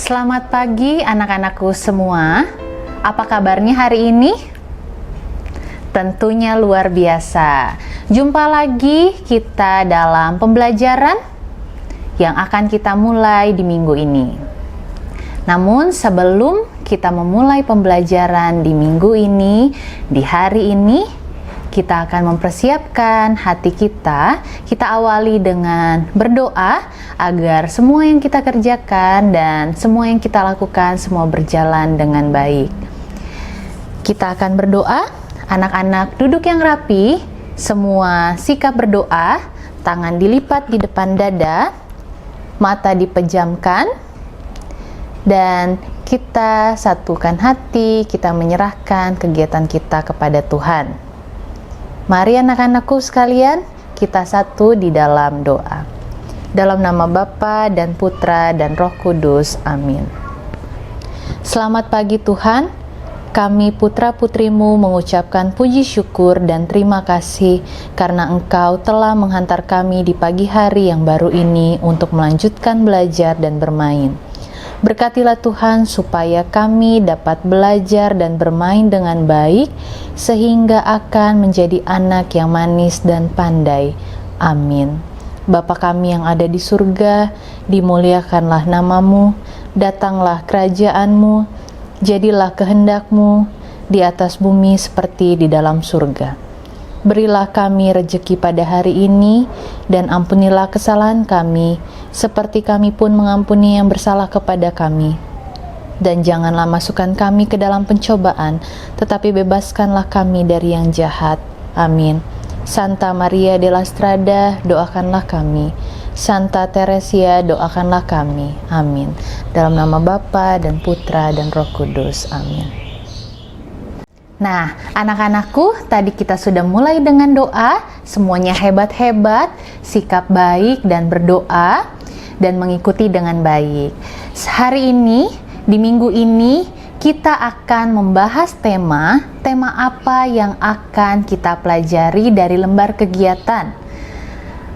Selamat pagi anak-anakku semua. Apa kabarnya hari ini? Tentunya luar biasa. Jumpa lagi kita dalam pembelajaran yang akan kita mulai di minggu ini. Namun sebelum kita memulai pembelajaran di minggu ini, di hari ini, kita akan mempersiapkan hati kita. Kita awali dengan berdoa agar semua yang kita kerjakan dan semua yang kita lakukan semua berjalan dengan baik. Kita akan berdoa, anak-anak duduk yang rapi, semua sikap berdoa, tangan dilipat di depan dada, mata dipejamkan, dan kita satukan hati, kita menyerahkan kegiatan kita kepada Tuhan. Mari anak-anakku sekalian, kita satu di dalam doa. Dalam nama Bapa dan Putra dan Roh Kudus, amin. Selamat pagi Tuhan, kami putra-putrimu mengucapkan puji syukur dan terima kasih karena Engkau telah menghantar kami di pagi hari yang baru ini untuk melanjutkan belajar dan bermain. Berkatilah Tuhan supaya kami dapat belajar dan bermain dengan baik sehingga akan menjadi anak yang manis dan pandai. Amin. Bapa kami yang ada di surga, dimuliakanlah namamu, datanglah kerajaanmu, jadilah kehendakmu di atas bumi seperti di dalam surga. Berilah kami rejeki pada hari ini, dan ampunilah kesalahan kami, seperti kami pun mengampuni yang bersalah kepada kami. Dan janganlah masukkan kami ke dalam pencobaan, tetapi bebaskanlah kami dari yang jahat. Amin. Santa Maria della Strada, doakanlah kami. Santa Teresia, doakanlah kami. Amin. Dalam nama Bapa dan Putra dan Roh Kudus. Amin. Nah, anak-anakku, tadi kita sudah mulai dengan doa, semuanya hebat-hebat, sikap baik dan berdoa, dan mengikuti dengan baik. Hari ini, di minggu ini, kita akan membahas tema apa yang akan kita pelajari dari lembar kegiatan.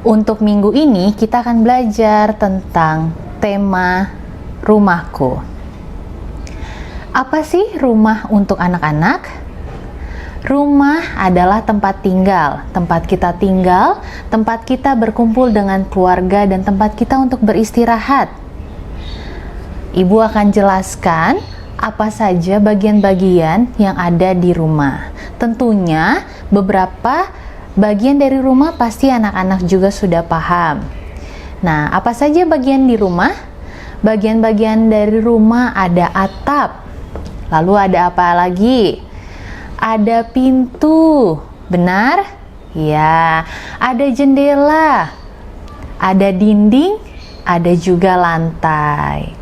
Untuk minggu ini, kita akan belajar tentang tema rumahku. Apa sih rumah untuk anak-anak? Rumah adalah tempat tinggal, tempat kita berkumpul dengan keluarga dan tempat kita untuk beristirahat. Ibu akan jelaskan apa saja bagian-bagian yang ada di rumah. Tentunya beberapa bagian dari rumah pasti anak-anak juga sudah paham. Nah, apa saja bagian di rumah? Bagian-bagian dari rumah ada atap. Lalu ada apa lagi? Ada pintu, benar? Ya, ada jendela, ada dinding, ada juga lantai.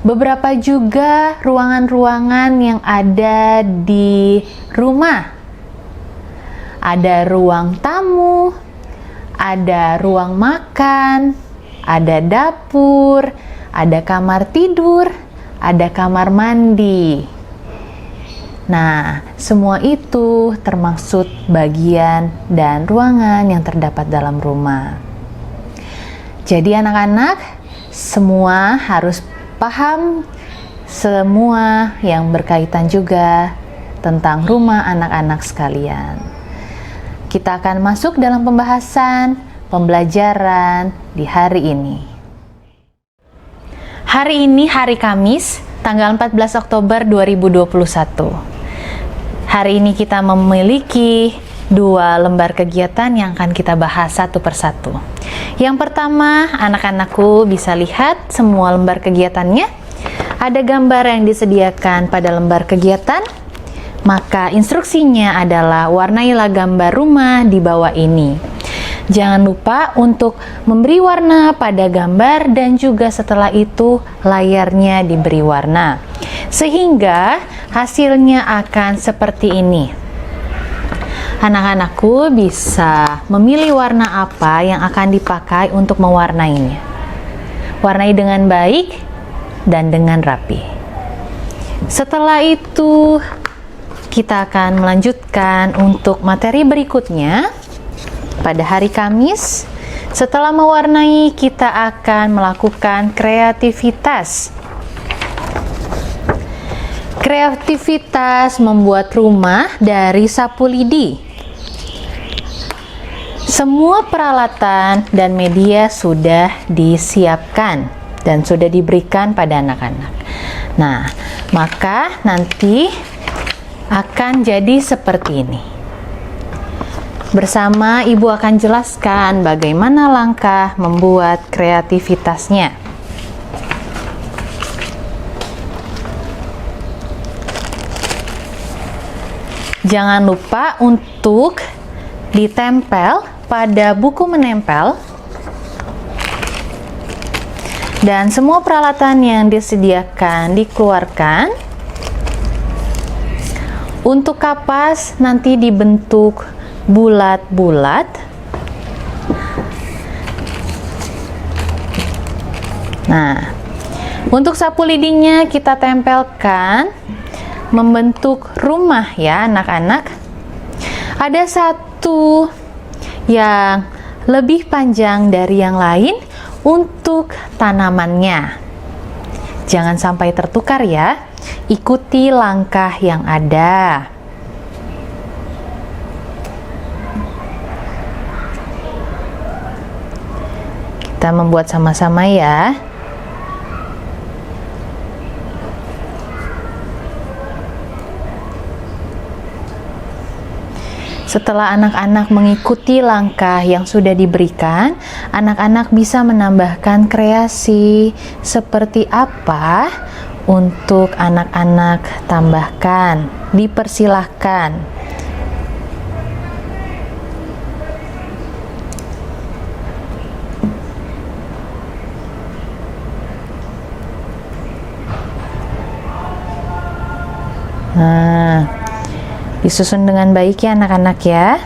Beberapa juga ruangan-ruangan yang ada di rumah. Ada ruang tamu, ada ruang makan, ada dapur, ada kamar tidur, ada kamar mandi. Nah, semua itu termaksud bagian dan ruangan yang terdapat dalam rumah. Jadi anak-anak, semua harus paham semua yang berkaitan juga tentang rumah anak-anak sekalian. Kita akan masuk dalam pembahasan pembelajaran di hari ini. Hari ini hari Kamis, tanggal 14 Oktober 2021. Hari ini kita memiliki 2 lembar kegiatan yang akan kita bahas satu persatu. Yang pertama, anak-anakku bisa lihat semua lembar kegiatannya. Ada gambar yang disediakan pada lembar kegiatan. Maka instruksinya adalah warnailah gambar rumah di bawah ini. Jangan lupa untuk memberi warna pada gambar dan juga setelah itu layarnya diberi warna. Sehingga hasilnya akan seperti ini. Anak-anakku bisa memilih warna apa yang akan dipakai untuk mewarnainya. Warnai dengan baik dan dengan rapi. Setelah itu, kita akan melanjutkan untuk materi berikutnya. Pada hari Kamis, setelah mewarnai, kita akan melakukan kreativitas. Kreativitas membuat rumah dari sapu lidi. Semua peralatan dan media sudah disiapkan dan sudah diberikan pada anak-anak. Nah, maka nanti akan jadi seperti ini. Bersama Ibu akan jelaskan bagaimana langkah membuat kreativitasnya. Jangan lupa untuk ditempel pada buku menempel, dan semua peralatan yang disediakan dikeluarkan. Untuk kapas nanti dibentuk bulat-bulat. Nah, untuk sapu lidinya kita tempelkan membentuk rumah ya anak-anak. Ada satu yang lebih panjang dari yang lain untuk tanamannya. Jangan sampai tertukar ya. Ikuti langkah yang ada. Kita membuat sama-sama ya. Setelah anak-anak mengikuti langkah yang sudah diberikan, anak-anak bisa menambahkan kreasi seperti apa untuk anak-anak tambahkan. Dipersilahkan. Nah, disusun dengan baik ya anak-anak ya.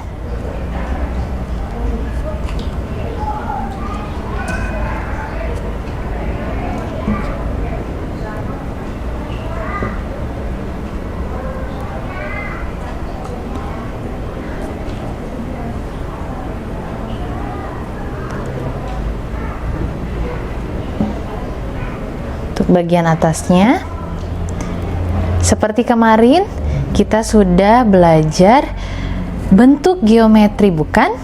Untuk bagian atasnya, seperti kemarin kita sudah belajar bentuk geometri, bukan?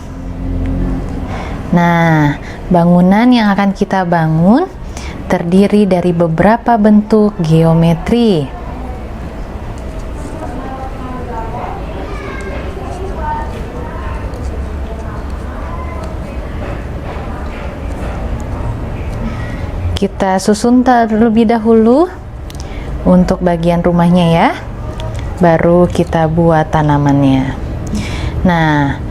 Nah, bangunan yang akan kita bangun terdiri dari beberapa bentuk geometri. Kita susun terlebih dahulu untuk bagian rumahnya ya. Baru kita buat tanamannya. Nah,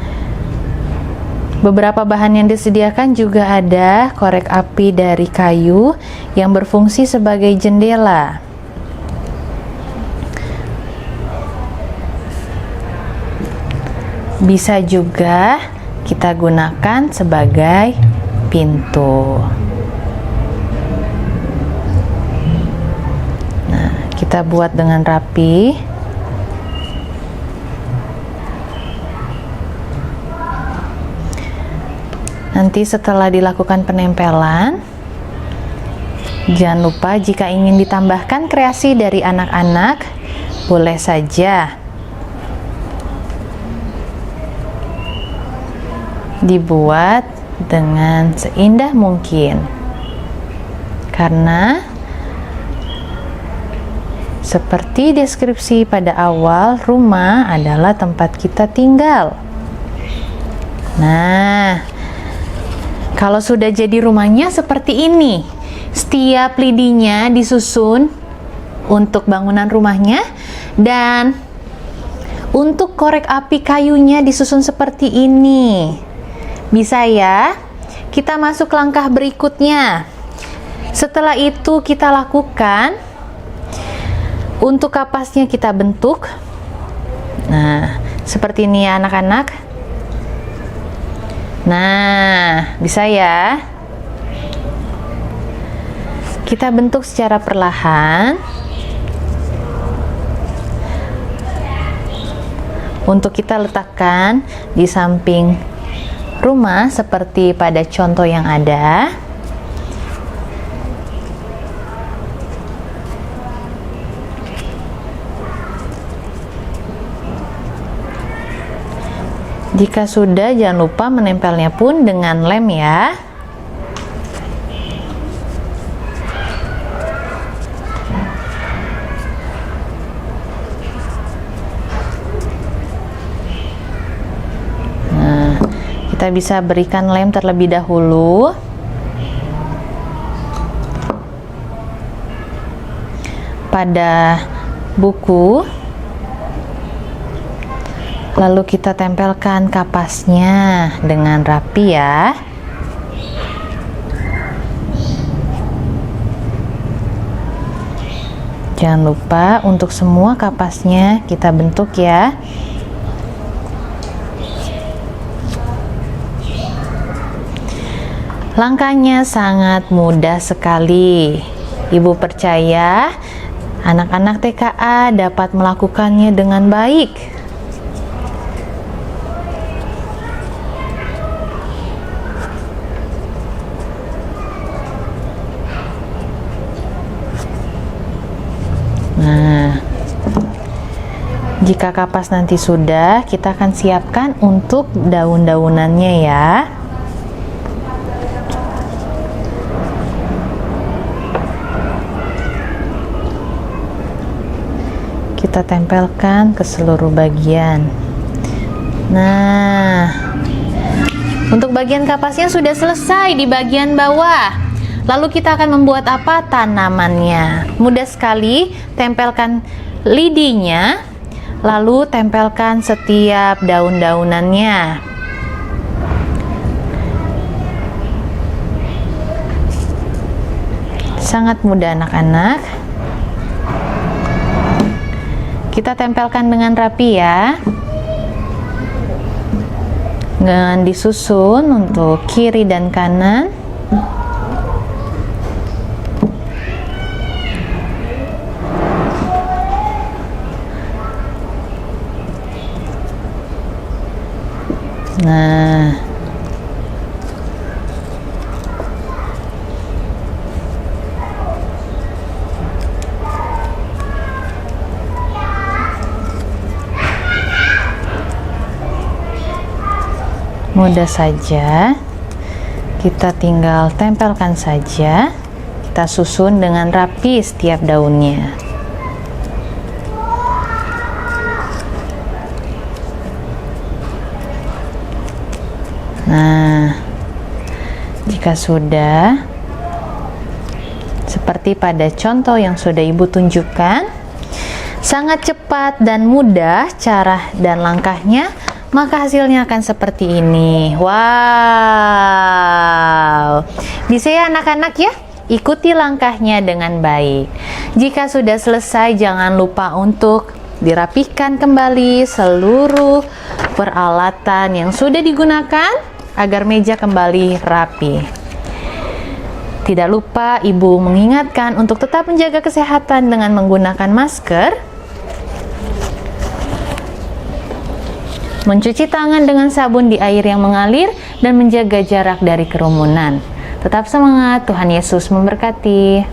beberapa bahan yang disediakan juga ada korek api dari kayu yang berfungsi sebagai jendela. Bisa juga kita gunakan sebagai pintu. Nah, kita buat dengan rapi. Nanti setelah dilakukan penempelan, jangan lupa jika ingin ditambahkan kreasi dari anak-anak, boleh saja. Dibuat dengan seindah mungkin. Karena seperti deskripsi pada awal, rumah adalah tempat kita tinggal. Nah, kalau sudah jadi rumahnya seperti ini, setiap lidinya disusun untuk bangunan rumahnya, dan untuk korek api kayunya disusun seperti ini. Bisa ya? Kita masuk langkah berikutnya. Setelah itu kita lakukan, untuk kapasnya kita bentuk. Nah, seperti ini ya anak-anak. Nah, bisa ya. Kita bentuk secara perlahan. Untuk kita letakkan di samping rumah seperti pada contoh yang ada. Jika sudah, jangan lupa menempelnya pun dengan lem ya. Nah, kita bisa berikan lem terlebih dahulu. Pada buku, lalu kita tempelkan kapasnya dengan rapi ya. Jangan lupa untuk semua kapasnya kita bentuk ya. Langkahnya sangat mudah sekali. Ibu percaya anak-anak TKA dapat melakukannya dengan baik. Nah, jika kapas nanti sudah, kita akan siapkan untuk daun-daunannya ya. Kita tempelkan ke seluruh bagian. Nah, untuk bagian kapasnya sudah selesai di bagian bawah. Lalu kita akan membuat apa? Tanamannya. Mudah sekali, tempelkan lidinya, lalu tempelkan setiap daun-daunannya. Sangat mudah anak-anak. Kita tempelkan dengan rapi ya. Dengan disusun untuk kiri dan kanan. Nah, mudah saja, kita tinggal tempelkan saja. Kita susun dengan rapi setiap daunnya. Nah, jika sudah seperti pada contoh yang sudah Ibu tunjukkan, sangat cepat dan mudah cara dan langkahnya, maka hasilnya akan seperti ini. Wow, bisa ya anak-anak ya, ikuti langkahnya dengan baik. Jika sudah selesai, jangan lupa untuk dirapihkan kembali seluruh peralatan yang sudah digunakan agar meja kembali rapi. Tidak lupa Ibu mengingatkan untuk tetap menjaga kesehatan dengan menggunakan masker, mencuci tangan dengan sabun di air yang mengalir, dan menjaga jarak dari kerumunan. Tetap semangat, Tuhan Yesus memberkati.